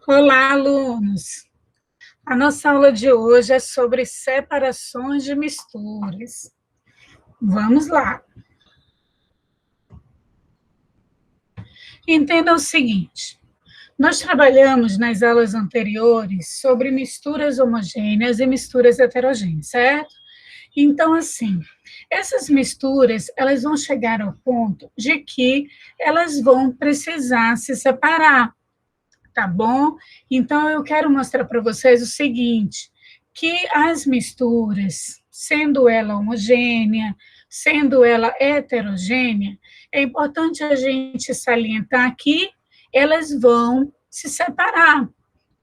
Olá, alunos! A nossa aula de hoje é sobre separações de misturas. Vamos lá. Entenda o seguinte: nós trabalhamos nas aulas anteriores sobre misturas homogêneas e misturas heterogêneas, certo? Então, assim, essas misturas, elas vão chegar ao ponto de que elas vão precisar se separar. Tá bom? Então, eu quero mostrar para vocês o seguinte, que as misturas, sendo ela homogênea, sendo ela heterogênea, é importante a gente salientar que elas vão se separar,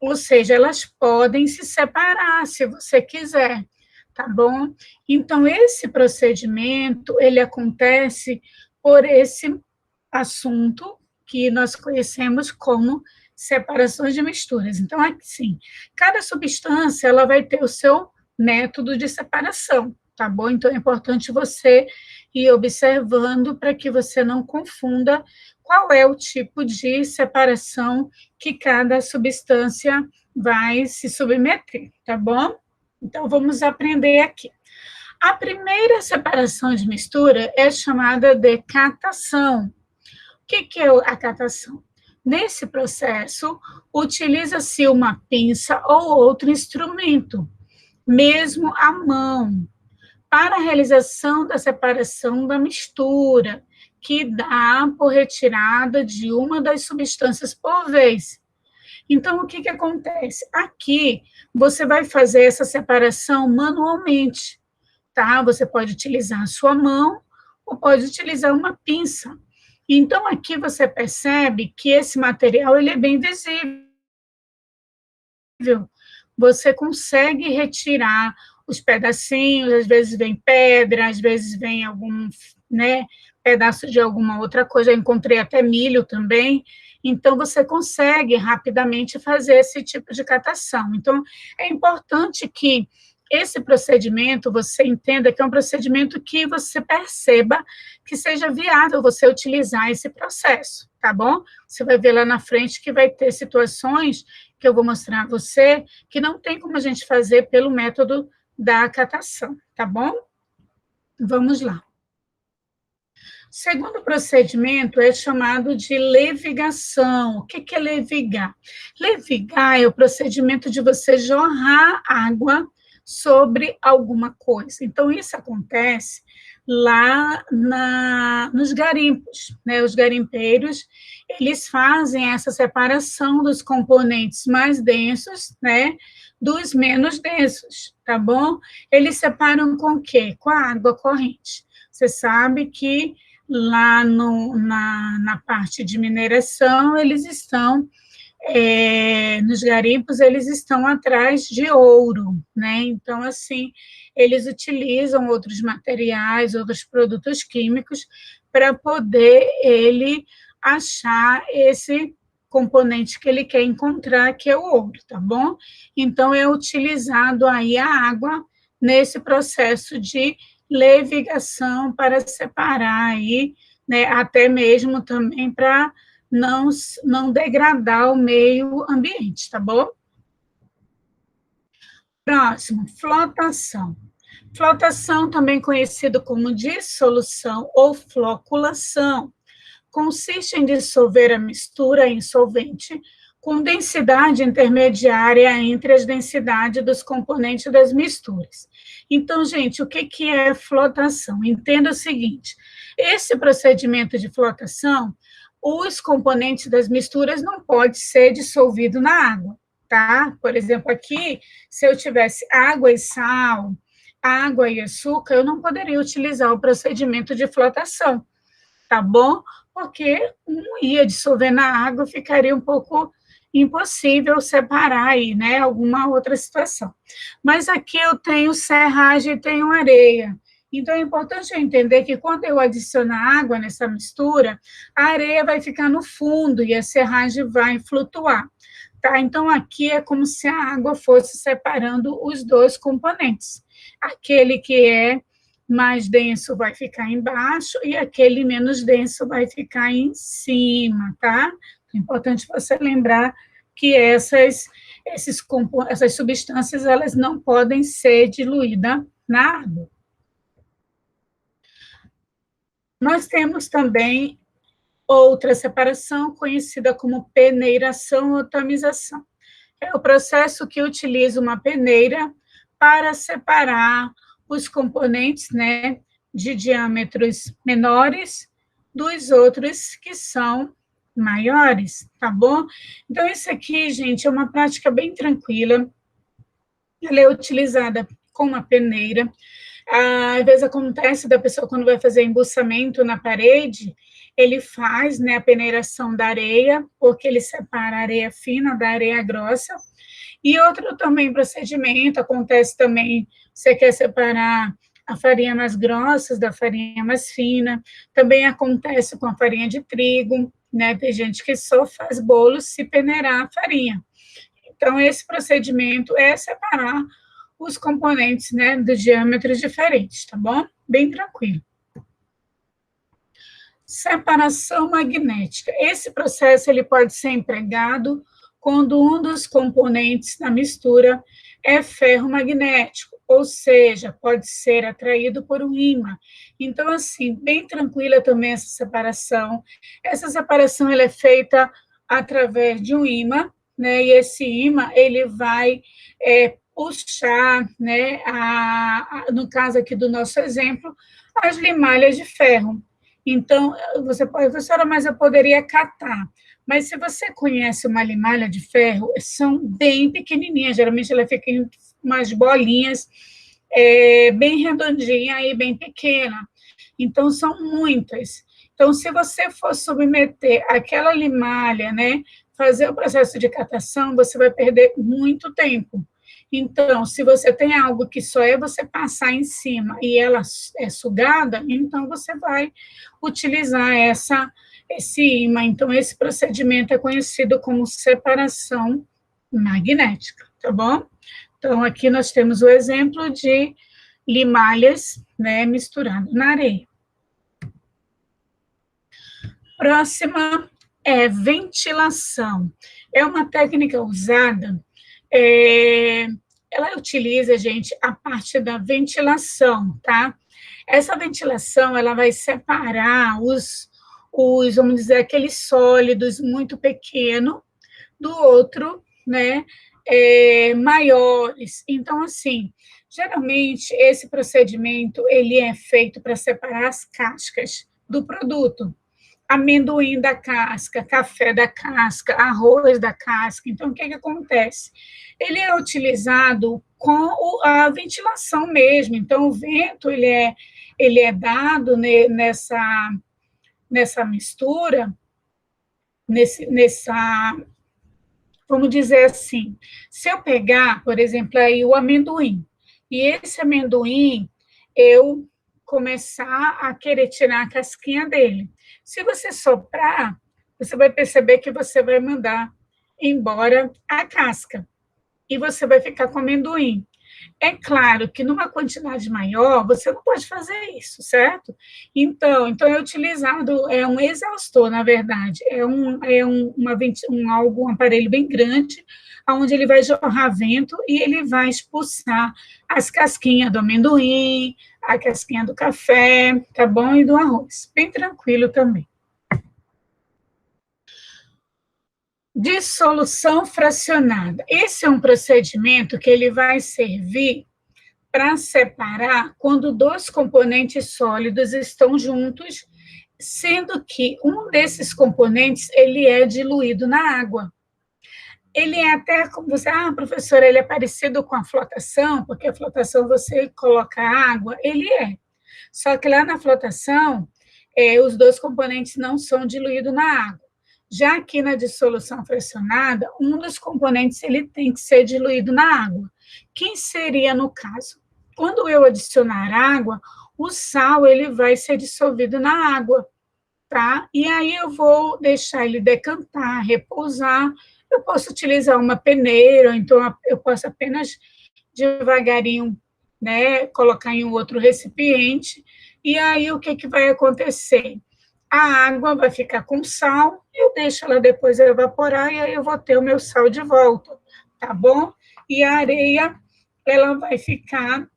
ou seja, elas podem se separar, se você quiser, tá bom? Então, esse procedimento, ele acontece por esse assunto que nós conhecemos como separações de misturas. Então, assim, cada substância ela vai ter o seu método de separação, tá bom? Então, é importante você ir observando para que você não confunda qual é o tipo de separação que cada substância vai se submeter, tá bom? Então, vamos aprender aqui. A primeira separação de mistura é chamada de catação. O que é a catação? Nesse processo, utiliza-se uma pinça ou outro instrumento, mesmo à mão, para a realização da separação da mistura, que dá por retirada de uma das substâncias por vez. Então, o que acontece? Aqui, você vai fazer essa separação manualmente, tá? Você pode utilizar a sua mão ou pode utilizar uma pinça. Então, aqui você percebe que esse material ele é bem visível. Você consegue retirar os pedacinhos, às vezes vem pedra, às vezes vem algum, né, pedaço de alguma outra coisa. Eu encontrei até milho também. Então, você consegue rapidamente fazer esse tipo de catação. Então, é importante que esse procedimento, você entenda que é um procedimento que você perceba que seja viável você utilizar esse processo, tá bom? Você vai ver lá na frente que vai ter situações que eu vou mostrar a você que não tem como a gente fazer pelo método da catação, tá bom? Vamos lá. O segundo procedimento é chamado de levigação. O que é levigar? Levigar é o procedimento de você jorrar água sobre alguma coisa. Então, isso acontece lá nos garimpos, né? Os garimpeiros, eles fazem essa separação dos componentes mais densos, né? Dos menos densos, tá bom? Eles separam com o quê? Com a água corrente. Você sabe que lá na parte de mineração, eles estão nos garimpos, eles estão atrás de ouro, né? Então, assim, eles utilizam outros materiais, outros produtos químicos para poder ele achar esse componente que ele quer encontrar, que é o ouro, tá bom? Então, é utilizado aí a água nesse processo de levigação para separar aí, né, até mesmo também para não degradar o meio ambiente, tá bom? Próximo, flotação. Flotação, também conhecido como dissolução ou floculação, consiste em dissolver a mistura em solvente com densidade intermediária entre as densidades dos componentes das misturas. Então, gente, o que é flotação? Entenda o seguinte, esse procedimento de flotação, os componentes das misturas não podem ser dissolvidos na água, tá? Por exemplo, aqui, se eu tivesse água e sal, água e açúcar, eu não poderia utilizar o procedimento de flotação, tá bom? Porque um ia dissolver na água, ficaria um pouco impossível separar aí, né, alguma outra situação. Mas aqui eu tenho serragem e tenho areia. Então, é importante eu entender que quando eu adicionar água nessa mistura, a areia vai ficar no fundo e a serragem vai flutuar, tá? Então, aqui é como se a água fosse separando os dois componentes. Aquele que é mais denso vai ficar embaixo e aquele menos denso vai ficar em cima, tá? É importante você lembrar que essas substâncias elas não podem ser diluídas na água. Nós temos também outra separação, conhecida como peneiração ou tamização. É o processo que utiliza uma peneira para separar os componentes, né, de diâmetros menores dos outros que são maiores, tá bom? Então, isso aqui, gente, é uma prática bem tranquila. Ela é utilizada com uma peneira. Às vezes acontece da pessoa, quando vai fazer embuçamento na parede, ele faz, né, a peneiração da areia, porque ele separa a areia fina da areia grossa. E outro também procedimento, acontece também, você quer separar a farinha mais grossa da farinha mais fina, também acontece com a farinha de trigo, né, tem gente que só faz bolo se peneirar a farinha. Então, esse procedimento é separar os componentes, né, de diâmetros diferentes, tá bom? Bem tranquilo. Separação magnética. Esse processo ele pode ser empregado quando um dos componentes da mistura é ferro magnético, ou seja, pode ser atraído por um ímã. Então, assim, bem tranquila também essa separação. Essa separação ela é feita através de um ímã, né? E esse ímã ele vai puxar, né? No caso aqui do nosso exemplo, as limalhas de ferro. Então, você pode, professora, mas eu poderia catar. Mas se você conhece uma limalha de ferro, são bem pequenininhas, geralmente ela fica em umas bolinhas bem redondinha e bem pequena. Então, são muitas. Então, se você for submeter aquela limalha, né, fazer o processo de catação, você vai perder muito tempo. Então, se você tem algo que só é você passar em cima e ela é sugada, então você vai utilizar esse ímã. Então, esse procedimento é conhecido como separação magnética, tá bom? Então, aqui nós temos o exemplo de limalhas, né, misturado na areia. Próxima é ventilação. É uma técnica usada, ela utiliza, gente, a parte da ventilação, tá? Essa ventilação, ela vai separar vamos dizer, aqueles sólidos muito pequenos do outro, né, maiores. Então, assim, geralmente, esse procedimento, ele é feito para separar as cascas do produto. Amendoim da casca, café da casca, arroz da casca. Então, o que acontece? Ele é utilizado com a ventilação mesmo. Então, o vento, ele é dado nessa mistura, vamos dizer assim, se eu pegar, por exemplo, aí o amendoim, e esse amendoim, eu começar a querer tirar a casquinha dele. Se você soprar, você vai perceber que você vai mandar embora a casca, e você vai ficar com amendoim. É claro que numa quantidade maior, você não pode fazer isso, certo? Então é utilizado, é um exaustor, na verdade, um aparelho bem grande, onde ele vai jorrar vento e ele vai expulsar as casquinhas do amendoim, a casquinha do café, tá bom? E do arroz. Bem tranquilo também. Dissolução fracionada. Esse é um procedimento que ele vai servir para separar quando dois componentes sólidos estão juntos, sendo que um desses componentes ele é diluído na água. Ele é até, como você, professora, ele é parecido com a flotação, porque a flotação você coloca água, ele é. Só que lá na flotação, os dois componentes não são diluídos na água. Já aqui na dissolução fracionada, um dos componentes ele tem que ser diluído na água. Quem seria no caso? Quando eu adicionar água, o sal ele vai ser dissolvido na água, tá? E aí eu vou deixar ele decantar, repousar. Eu posso utilizar uma peneira, então eu posso apenas devagarinho, né, colocar em um outro recipiente. E aí o que vai acontecer? A água vai ficar com sal, eu deixo ela depois evaporar, e aí eu vou ter o meu sal de volta, tá bom? E a areia, ela vai ficar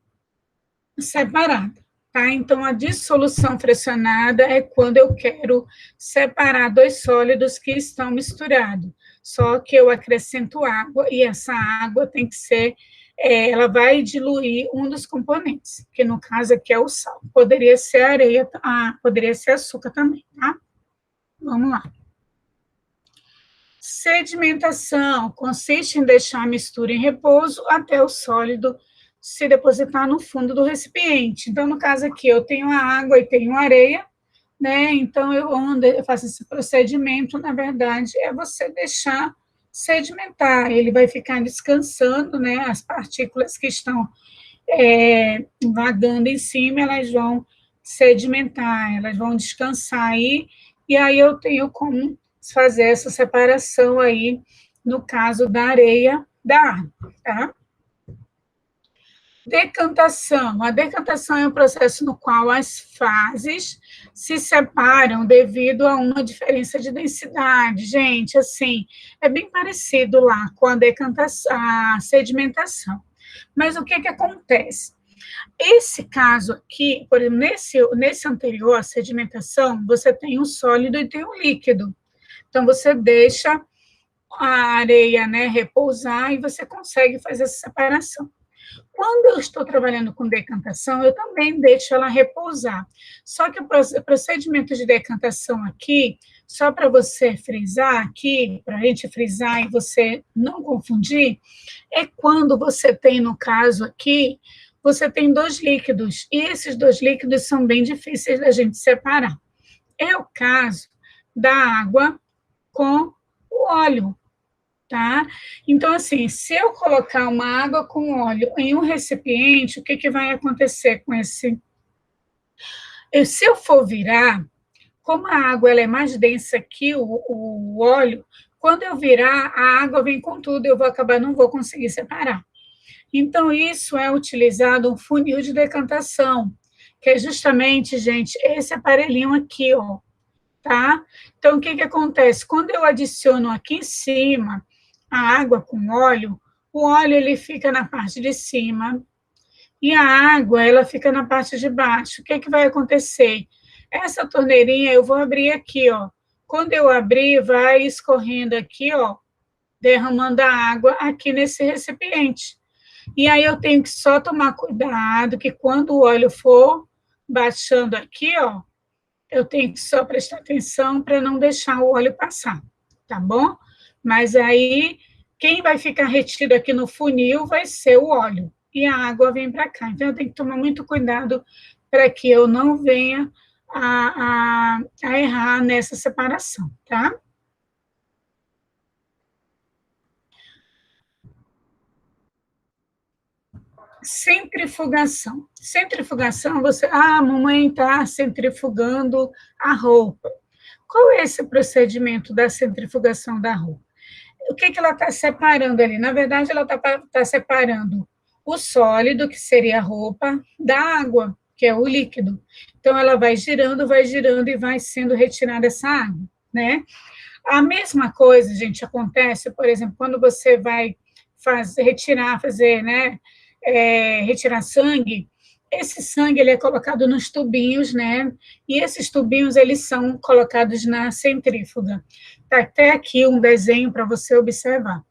separada, tá? Então, a dissolução fracionada é quando eu quero separar dois sólidos que estão misturados, só que eu acrescento água, e essa água tem que ser, ela vai diluir um dos componentes, que no caso aqui é o sal. Poderia ser areia, poderia ser açúcar também, tá? Vamos lá. Sedimentação consiste em deixar a mistura em repouso até o sólido se depositar no fundo do recipiente. Então, no caso aqui, eu tenho a água e tenho a areia, né? Então, eu faço esse procedimento, na verdade, é você deixar sedimentar, ele vai ficar descansando, né? As partículas que estão vagando em cima, elas vão sedimentar, elas vão descansar aí, e aí eu tenho como fazer essa separação aí, no caso da areia da água, tá? Decantação. A decantação é um processo no qual as fases se separam devido a uma diferença de densidade. Gente, assim, é bem parecido lá com a decantação, a sedimentação. Mas o que que acontece? Esse caso aqui, por exemplo, nesse anterior, a sedimentação, você tem um sólido e tem um líquido. Então, você deixa a areia, né, repousar e você consegue fazer essa separação. Quando eu estou trabalhando com decantação, eu também deixo ela repousar. Só que o procedimento de decantação aqui, só para você frisar aqui, para a gente frisar e você não confundir, é quando você tem, no caso aqui, você tem dois líquidos, e esses dois líquidos são bem difíceis da gente separar. É o caso da água com o óleo, tá? Então, assim, se eu colocar uma água com óleo em um recipiente, o que que vai acontecer com esse? Se eu for virar, como a água ela é mais densa que o óleo, quando eu virar, a água vem com tudo, eu vou acabar, não vou conseguir separar. Então, isso é utilizado um funil de decantação, que é justamente, gente, esse aparelhinho aqui, ó, tá? Então, o que que acontece? Quando eu adiciono aqui em cima a água com óleo, o óleo ele fica na parte de cima e a água ela fica na parte de baixo. O que que vai acontecer? Essa torneirinha eu vou abrir aqui, ó. Quando eu abrir, vai escorrendo aqui, ó, derramando a água aqui nesse recipiente. E aí eu tenho que só tomar cuidado que quando o óleo for baixando aqui, ó, eu tenho que só prestar atenção para não deixar o óleo passar, tá bom? Mas aí, quem vai ficar retido aqui no funil vai ser o óleo, e a água vem para cá. Então, eu tenho que tomar muito cuidado para que eu não venha a errar nessa separação, tá? Centrifugação. Centrifugação, você... Ah, a mamãe está centrifugando a roupa. Qual é esse procedimento da centrifugação da roupa? O que que ela está separando ali? Na verdade, ela está separando o sólido, que seria a roupa, da água, que é o líquido. Então, ela vai girando e vai sendo retirada essa água, né? A mesma coisa, gente, acontece, por exemplo, quando você vai fazer, né, retirar sangue, esse sangue ele é colocado nos tubinhos, né? E esses tubinhos eles são colocados na centrífuga. Tá até aqui um desenho para você observar.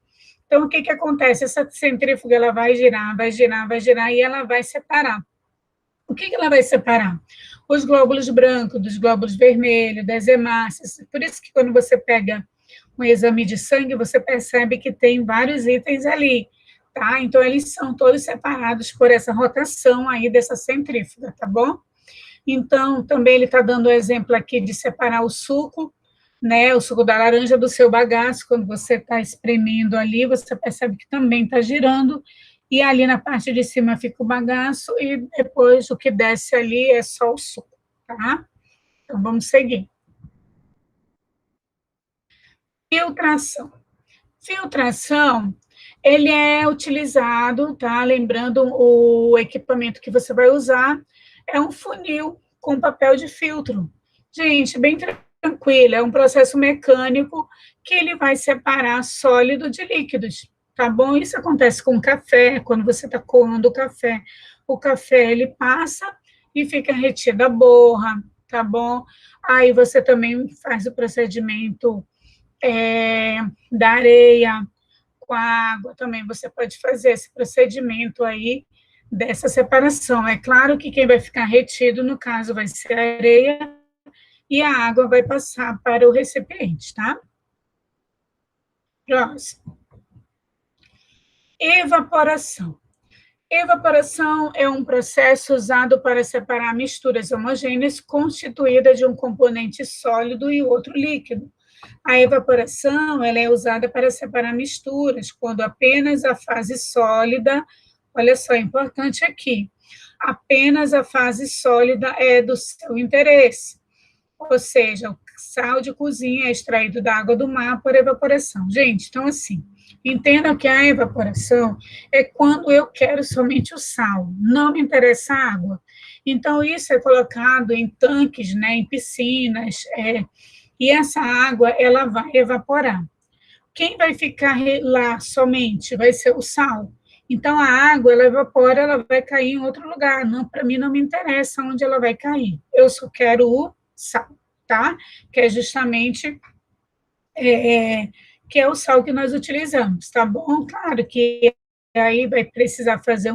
Então o que que acontece? Essa centrífuga ela vai girar, vai girar, vai girar e ela vai separar. O que que ela vai separar? Os glóbulos brancos dos glóbulos vermelhos, das hemácias. Por isso que quando você pega um exame de sangue, você percebe que tem vários itens ali, tá? Então, eles são todos separados por essa rotação aí dessa centrífuga, tá bom? Então, também ele está dando o exemplo aqui de separar o suco, né, o suco da laranja do seu bagaço, quando você está espremendo ali, você percebe que também está girando, e ali na parte de cima fica o bagaço, e depois o que desce ali é só o suco, tá? Então, vamos seguir. Filtração. Filtração, ele é utilizado, tá? Lembrando o equipamento que você vai usar, é um funil com papel de filtro. Gente, bem tranquilo, é um processo mecânico que ele vai separar sólido de líquidos, tá bom? Isso acontece com o café, quando você está coando o café ele passa e fica retida a borra, tá bom? Aí você também faz o procedimento da areia com a água, também você pode fazer esse procedimento aí dessa separação. É claro que quem vai ficar retido, no caso, vai ser a areia e a água vai passar para o recipiente, tá? Próximo. Evaporação. Evaporação é um processo usado para separar misturas homogêneas constituídas de um componente sólido e outro líquido. A evaporação ela é usada para separar misturas, quando apenas a fase sólida, olha só, é importante aqui, apenas a fase sólida é do seu interesse. Ou seja, o sal de cozinha é extraído da água do mar por evaporação. Gente, então assim, entenda que a evaporação é quando eu quero somente o sal, não me interessa a água. Então, isso é colocado em tanques, né, em piscinas, e essa água, ela vai evaporar. Quem vai ficar lá somente vai ser o sal. Então, a água, ela evapora, ela vai cair em outro lugar. Para mim, não me interessa onde ela vai cair. Eu só quero o sal, tá? Que é justamente que é o sal que nós utilizamos, tá bom? Claro que aí vai precisar fazer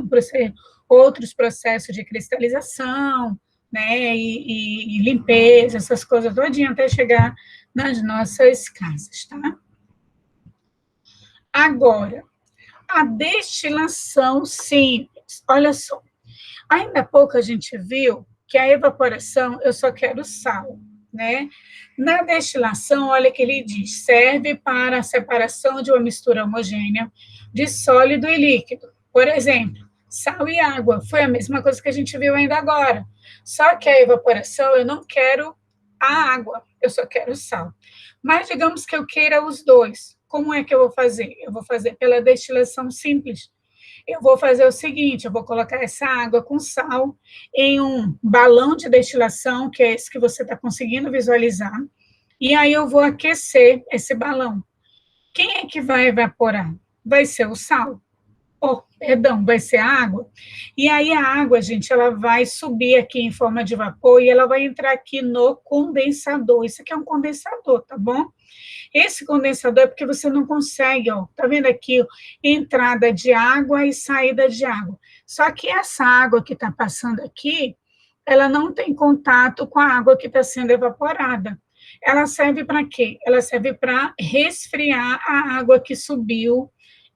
outros processos de cristalização, né, e limpeza, essas coisas todinha até chegar nas nossas casas, tá? Agora, a destilação simples. Olha só, ainda há pouco a gente viu que a evaporação, eu só quero sal, né? Na destilação, olha que ele diz, serve para a separação de uma mistura homogênea de sólido e líquido. Por exemplo, sal e água, foi a mesma coisa que a gente viu ainda agora. Só que a evaporação, eu não quero a água, eu só quero o sal. Mas digamos que eu queira os dois. Como é que eu vou fazer? Eu vou fazer pela destilação simples. Eu vou fazer o seguinte: eu vou colocar essa água com sal em um balão de destilação, que é esse que você está conseguindo visualizar, e aí eu vou aquecer esse balão. Quem é que vai evaporar? Vai ser o sal. Oh, perdão, vai ser a água. E aí a água, gente, ela vai subir aqui em forma de vapor e ela vai entrar aqui no condensador. Isso aqui é um condensador, tá bom? Esse condensador é porque você não consegue, ó, tá vendo aqui, ó, entrada de água e saída de água. Só que essa água que está passando aqui, ela não tem contato com a água que está sendo evaporada. Ela serve para quê? Ela serve para resfriar a água que subiu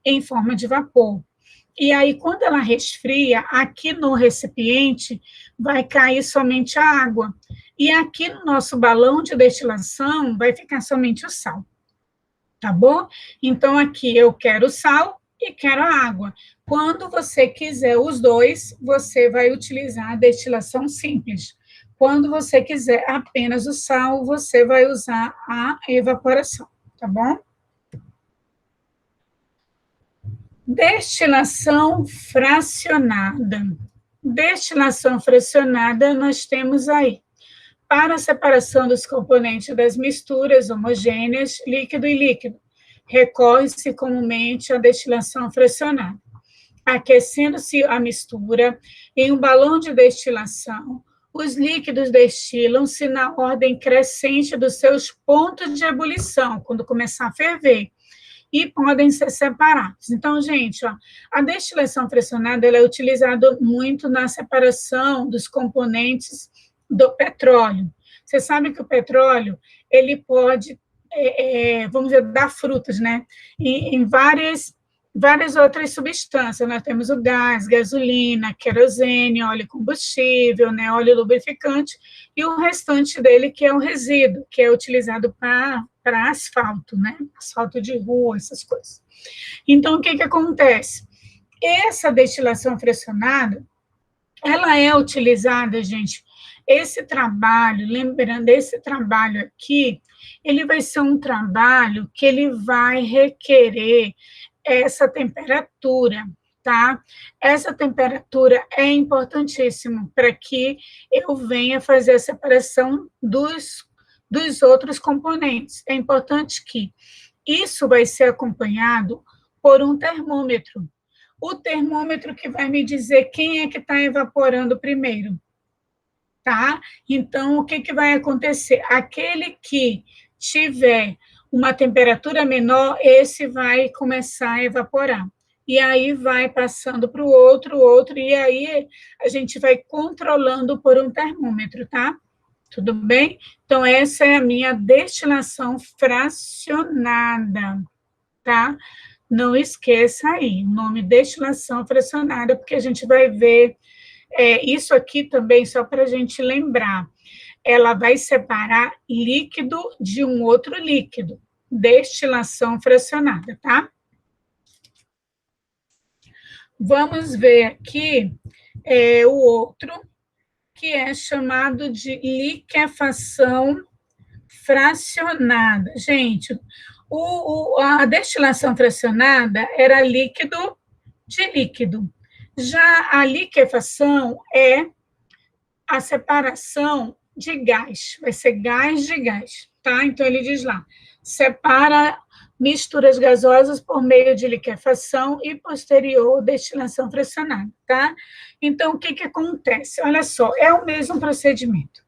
em forma de vapor. E aí, quando ela resfria, aqui no recipiente vai cair somente a água. E aqui no nosso balão de destilação vai ficar somente o sal. Tá bom? Então, aqui eu quero o sal e quero a água. Quando você quiser os dois, você vai utilizar a destilação simples. Quando você quiser apenas o sal, você vai usar a evaporação, tá bom? Destilação fracionada. Destilação fracionada, nós temos aí, para a separação dos componentes das misturas homogêneas, líquido e líquido, recorre-se comumente à destilação fracionada. Aquecendo-se a mistura em um balão de destilação, os líquidos destilam-se na ordem crescente dos seus pontos de ebulição, quando começar a ferver, e podem ser separados. Então, gente, ó, a destilação fracionada ela é utilizada muito na separação dos componentes do petróleo. Você sabe que o petróleo, ele pode, vamos dizer, dar frutos, né? Em várias outras substâncias. Nós temos o gás, gasolina, querosene, óleo combustível, né? Óleo lubrificante, e o restante dele, que é o resíduo, que é utilizado para asfalto, né? Asfalto de rua, essas coisas. Então, o que acontece? Essa destilação fracionada, ela é utilizada, gente, esse trabalho, lembrando, esse trabalho aqui, ele vai ser um trabalho que ele vai requerer essa temperatura. tá? Essa temperatura é importantíssima para que eu venha fazer a separação dos outros componentes. É importante que isso vai ser acompanhado por um termômetro. O termômetro que vai me dizer quem é que está evaporando primeiro, tá? Então, o que, que vai acontecer? Aquele que tiver uma temperatura menor, esse vai começar a evaporar. E aí vai passando para o outro, e aí a gente vai controlando por um termômetro, tá? Tudo bem? Então, essa é a minha destilação fracionada, tá? Não esqueça aí, o nome destilação fracionada, porque a gente vai ver isso aqui também, só para a gente lembrar, ela vai separar líquido de um outro líquido, destilação fracionada, tá? Vamos ver aqui o outro, que é chamado de liquefação fracionada. Gente, a destilação fracionada era líquido de líquido. Já a liquefação é a separação de gás, vai ser gás de gás, tá? Então, ele diz lá, separa misturas gasosas por meio de liquefação e posterior destilação fracionada, tá? Então, o que que acontece? Olha só, é o mesmo procedimento.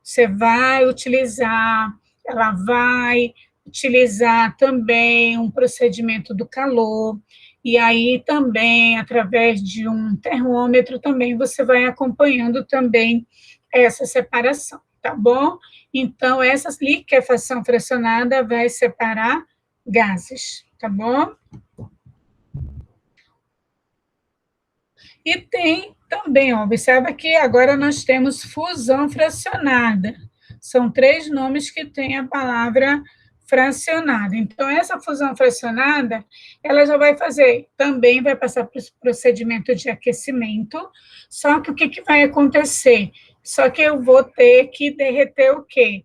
Você vai utilizar, ela vai utilizar também um procedimento do calor, e aí também, através de um termômetro, também você vai acompanhando também essa separação, tá bom? Então, essa liquefação fracionada vai separar gases, tá bom? E tem também, ó, observa que agora nós temos fusão fracionada. São 3 nomes que têm a palavra fracionada. Então, essa fusão fracionada, ela já vai fazer, também vai passar por esse procedimento de aquecimento, só que o que, que vai acontecer? Só que eu vou ter que derreter o quê?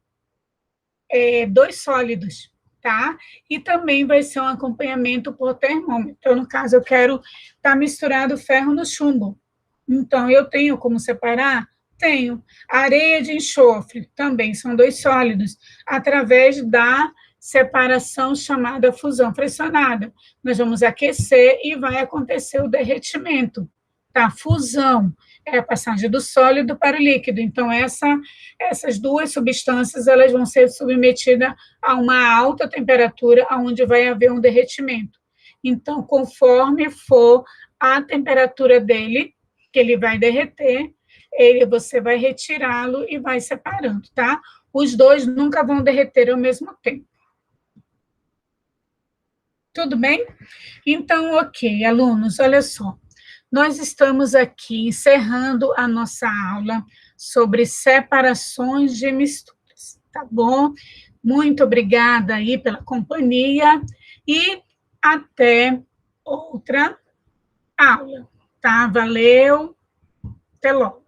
2 sólidos, tá? E também vai ser um acompanhamento por termômetro. Então, no caso, eu quero estar misturado ferro no chumbo. Então, eu tenho como separar? Tenho. Areia de enxofre, também são 2 sólidos, através da separação chamada fusão fracionada. Nós vamos aquecer e vai acontecer o derretimento, tá? Fusão é a passagem do sólido para o líquido. Então, essas duas substâncias elas vão ser submetidas a uma alta temperatura, onde vai haver um derretimento. Então, conforme for a temperatura dele, que ele vai derreter, você vai retirá-lo e vai separando, tá? Os dois nunca vão derreter ao mesmo tempo. Tudo bem? Então, ok, alunos, olha só. Nós estamos aqui encerrando a nossa aula sobre separações de misturas, tá bom? Muito obrigada aí pela companhia e até outra aula, tá? Valeu, até logo.